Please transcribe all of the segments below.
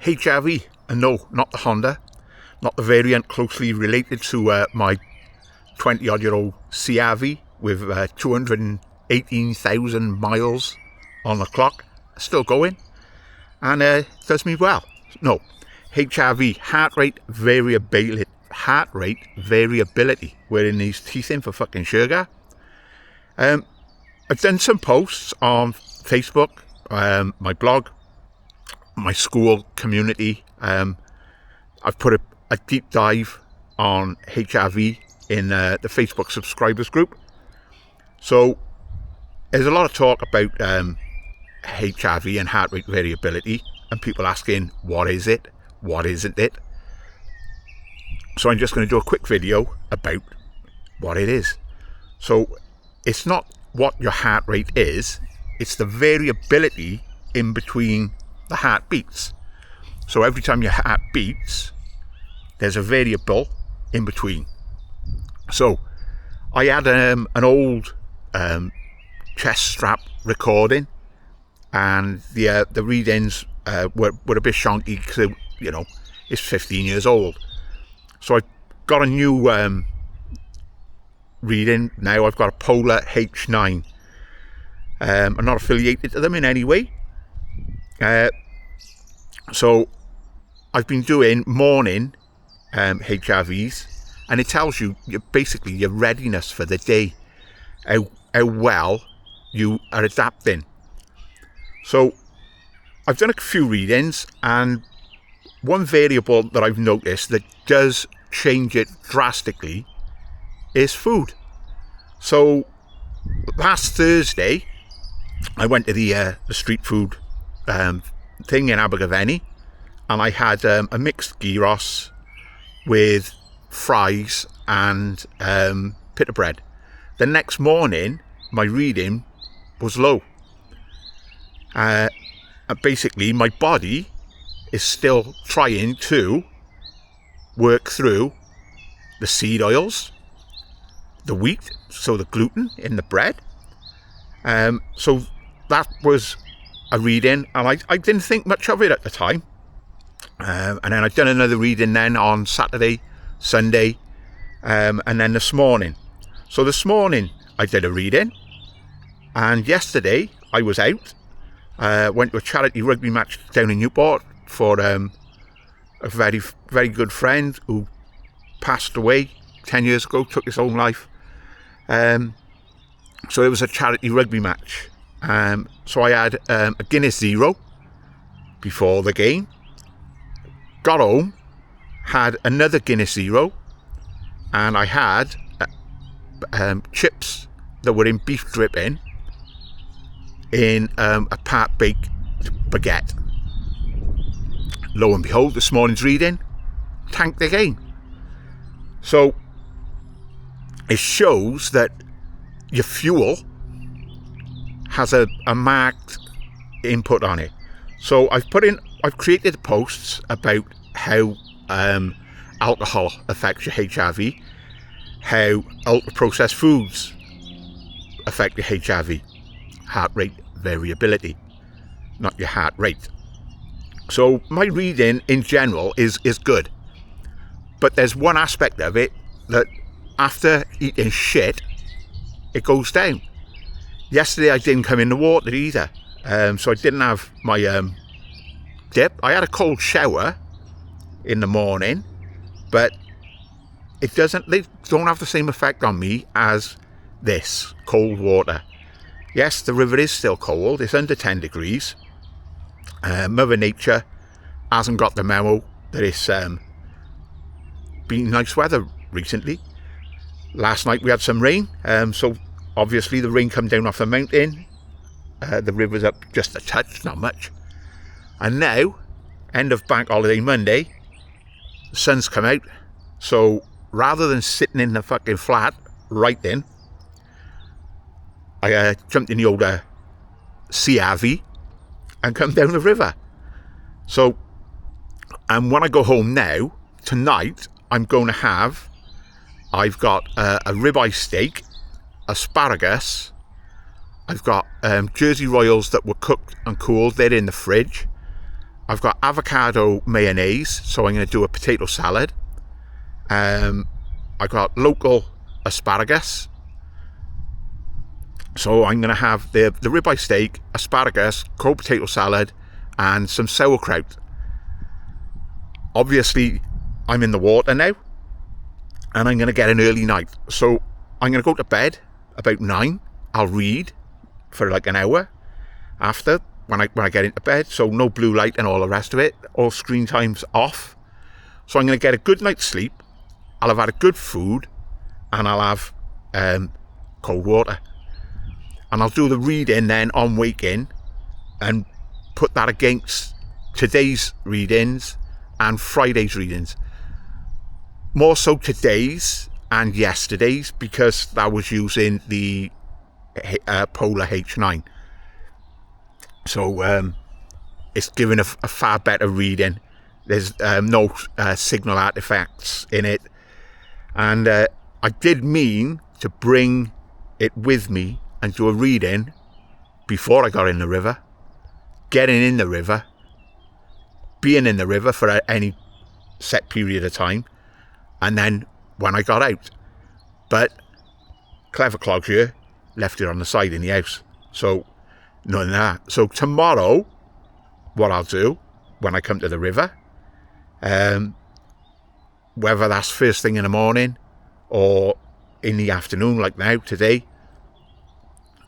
HRV, and no, not the Honda, not the variant closely related to my 20-odd-year-old CRV with 218,000 miles on the clock, still going, and does me well. No, HRV, heart rate variability. Wearing these teeth in for fucking sugar. I've done some posts on Facebook, my blog, my school community. I've put a deep dive on HRV in the Facebook subscribers group. So there's a lot of talk about HRV and heart rate variability, and people asking, what is it? What isn't it? So I'm just going to do a quick video about what it is. So it's not what your heart rate is, it's the variability in between the heartbeats. So every time your heart beats, there's a variable in between. So I had an old chest strap recording, and the readings were a bit shonky because, you know, it's 15 years old. So I got a new reading now. I've got a Polar H9. I'm not affiliated to them in any way. So I've been doing morning HRVs, and it tells you basically your readiness for the day, how well you are adapting. So I've done a few readings, and one variable that I've noticed that does change it drastically is food. So last Thursday I went to the street food thing in Abergavenny, and I had a mixed gyros with fries and pita bread. The next morning my reading was low. And basically my body is still trying to work through the seed oils, the wheat, so the gluten in the bread. So that was a reading, and I didn't think much of it at the time. And then I'd done another reading then on Saturday, Sunday, and then this morning. So this morning I did a reading, and yesterday I was out. Went to a charity rugby match down in Newport for a very, very good friend who passed away 10 years ago, took his own life. So it was a charity rugby match. So I had a Guinness Zero before the game. Got home, had another Guinness Zero, and I had chips that were in beef dripping in a part-baked baguette. Lo and behold, this morning's reading tanked again. So it shows that your fuel has a marked input on it. So I've created posts about how alcohol affects your HRV, how ultra-processed foods affect your HRV, heart rate variability, not your heart rate. So my reading in general is good, but there's one aspect of it that after eating shit, it goes down. Yesterday I didn't come in the water either, so I didn't have my dip. I had a cold shower in the morning, but they don't have the same effect on me as this cold water. Yes, the river is still cold, it's under 10 degrees. Mother Nature hasn't got the memo that it's been nice weather recently. Last night we had some rain, so obviously the rain come down off the mountain. The river's up just a touch, not much. And now, end of bank holiday Monday, the sun's come out. So rather than sitting in the fucking flat writing, I jumped in the old CRV and come down the river. So, and when I go home now, tonight, I've got a ribeye steak, asparagus, I've got Jersey Royals that were cooked and cooled, they're in the fridge. I've got avocado mayonnaise, so I'm going to do a potato salad. I got local asparagus, so I'm going to have the ribeye steak, asparagus, cold potato salad, and some sauerkraut. Obviously, I'm in the water now, and I'm going to get an early night. So I'm going to go to bed about 9. I'll read for like an hour after when I get into bed. So no blue light and all the rest of it. All screen time's off. So I'm going to get a good night's sleep. I'll have had a good food, and I'll have cold water. And I'll do the reading then on waking and put that against today's readings and Friday's readings. More so today's and yesterday's, because that was using the Polar H9. So it's giving a far better reading. There's no signal artifacts in it. And I did mean to bring it with me and do a reading before I got in the river, getting in the river, being in the river for any set period of time, and then when I got out. But clever clogs here left it on the side in the house, so none of that. So tomorrow, what I'll do when I come to the river, whether that's first thing in the morning or in the afternoon like now today,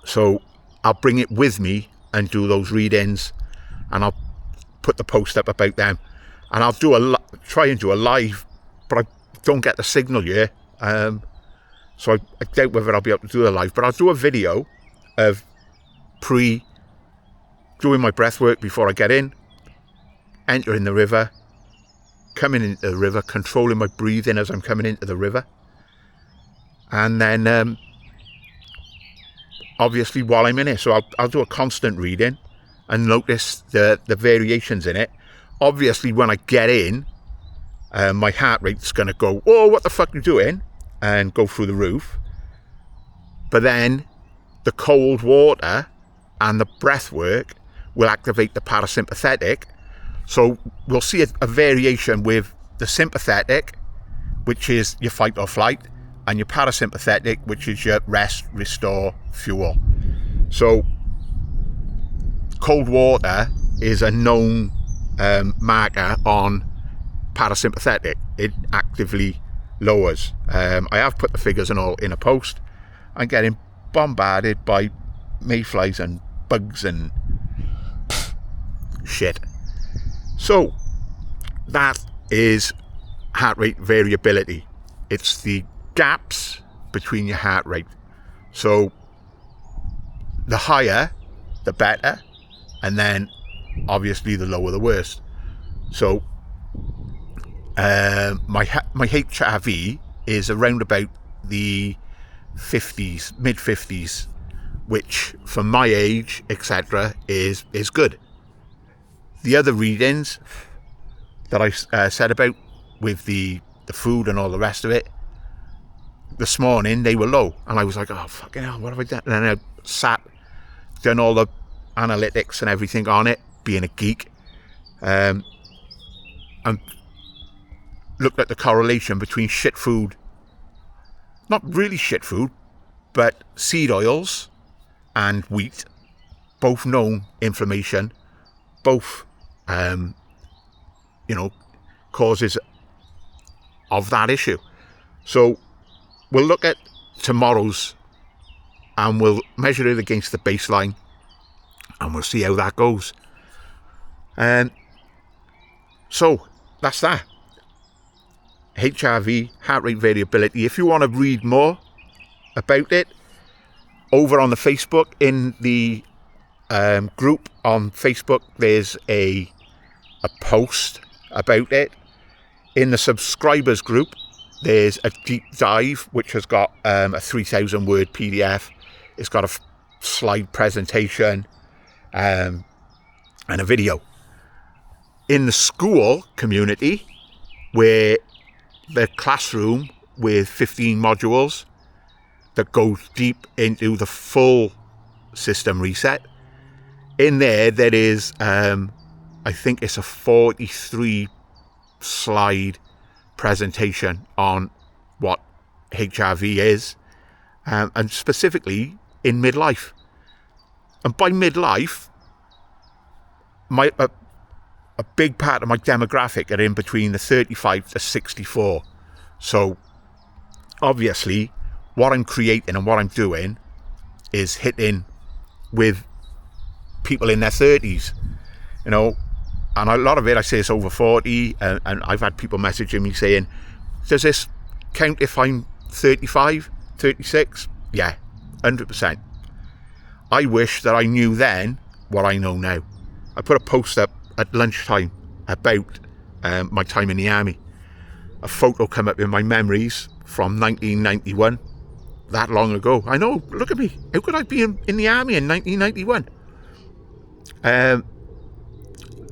so I'll bring it with me and do those readings, and I'll put the post up about them, and I'll do try and do a live, but I don't get the signal here, so I doubt whether I'll be able to do a live, but I'll do a video of doing my breath work before I get in, entering the river, coming into the river, controlling my breathing as I'm coming into the river, and then obviously while I'm in it, so I'll do a constant reading and notice the variations in it. Obviously when I get in, my heart rate's going to go, oh, what the fuck are you doing? And go through the roof. But then the cold water and the breath work will activate the parasympathetic. So we'll see a variation with the sympathetic, which is your fight or flight, and your parasympathetic, which is your rest, restore, fuel. So cold water is a known marker on parasympathetic. It actively lowers. I have put the figures and all in a post. I'm getting bombarded by mayflies and bugs and shit. So that is heart rate variability. It's the gaps between your heart rate. So the higher the better, and then obviously the lower the worse. So my HRV is around about the 50s, mid 50s, which for my age, etc., is good. The other readings that I said about with the food and all the rest of it, this morning they were low, and I was like, oh fucking hell, what have I done? And then I done all the analytics and everything on it, being a geek, and looked at the correlation between shit food, not really shit food, but seed oils and wheat, both known inflammation, both causes of that issue. So we'll look at tomorrow's and we'll measure it against the baseline, and we'll see how that goes. So that's that. HRV, heart rate variability. If you want to read more about it, over on the Facebook, in the group on Facebook, there's a post about it. In the subscribers group, there's a deep dive which has got a 3,000 word PDF. It's got a slide presentation and a video. In the school community, where the classroom with 15 modules that goes deep into the full system reset, in there is a I think it's a 43 slide presentation on what HRV is, and specifically in midlife. And by midlife, a big part of my demographic are in between the 35 to 64. So obviously what I'm creating and what I'm doing is hitting with people in their 30s, you know, and a lot of it I say it's over 40, and I've had people messaging me saying, does this count if I'm 35, 36? Yeah, 100%. I wish that I knew then what I know now. I put a post up at lunchtime about my time in the army. A photo come up in my memories from 1991, that long ago. I know, look at me. How could I be in the army in 1991?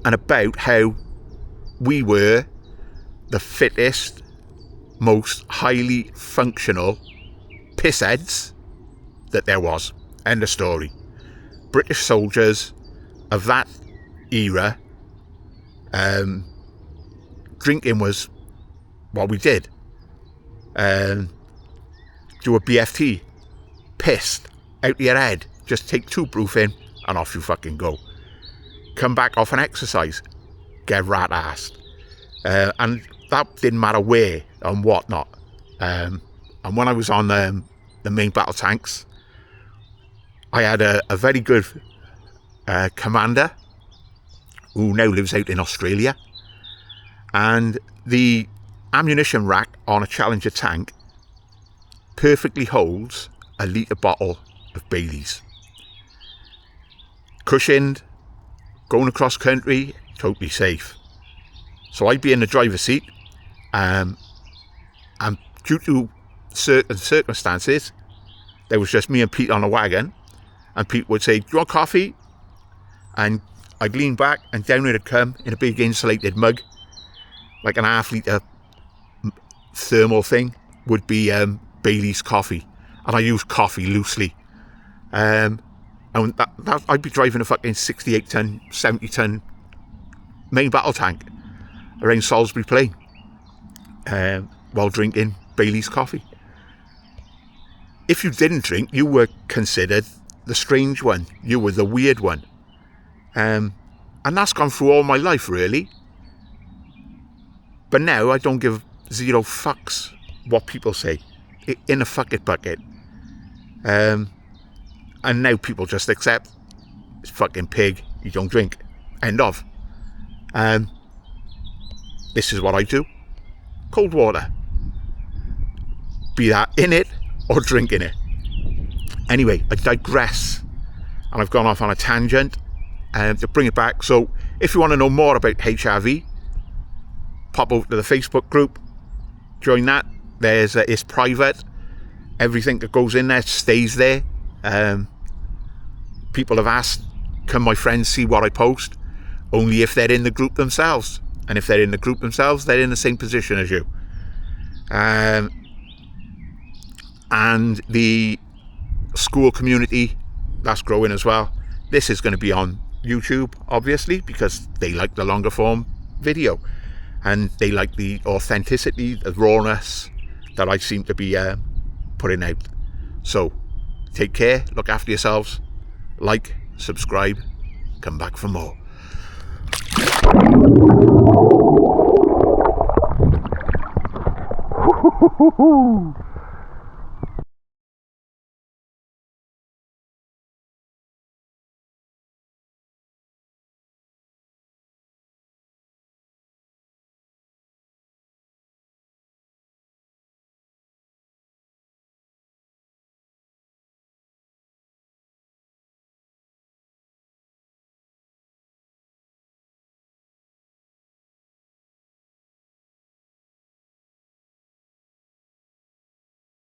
And about how we were the fittest, most highly functional pissheads that there was. End of story. British soldiers of that era, drinking was what we did. Do a BFT, pissed out your head, just take 2 proof in and off you fucking go. Come back off an exercise, get rat-assed. And that didn't matter where and whatnot. And when I was on the main battle tanks, I had a very good commander who now lives out in Australia, and the ammunition rack on a Challenger tank perfectly holds a litre bottle of Baileys. Cushioned, going across country, totally safe. So I'd be in the driver's seat, and due to certain circumstances, there was just me and Pete on a wagon, and Pete would say, do you want coffee? And I'd lean back, and down it'd come in a big insulated mug, like an half-litre thermal thing, would be Bailey's coffee. And I use coffee loosely. And I'd be driving a fucking 68-ton, 70-ton main battle tank around Salisbury Plain while drinking Bailey's coffee. If you didn't drink, you were considered the strange one. You were the weird one. And that's gone through all my life, really. But now I don't give 0 fucks what people say. In a fuck it bucket. And now people just accept, it's fucking pig, you don't drink. End of. This is what I do. Cold water. Be that in it or drinking it. Anyway, I digress. And I've gone off on a tangent to bring it back. So if you want to know more about HRV, pop over to the Facebook group. Join that. It's private. Everything that goes in there stays there. People have asked, can my friends see what I post? Only if they're in the group themselves. And if they're in the group themselves, they're in the same position as you. And the school community, that's growing as well. This is going to be on YouTube, obviously, because they like the longer form video. And they like the authenticity, the rawness that I seem to be putting out. So, take care, look after yourselves, like, subscribe, come back for more.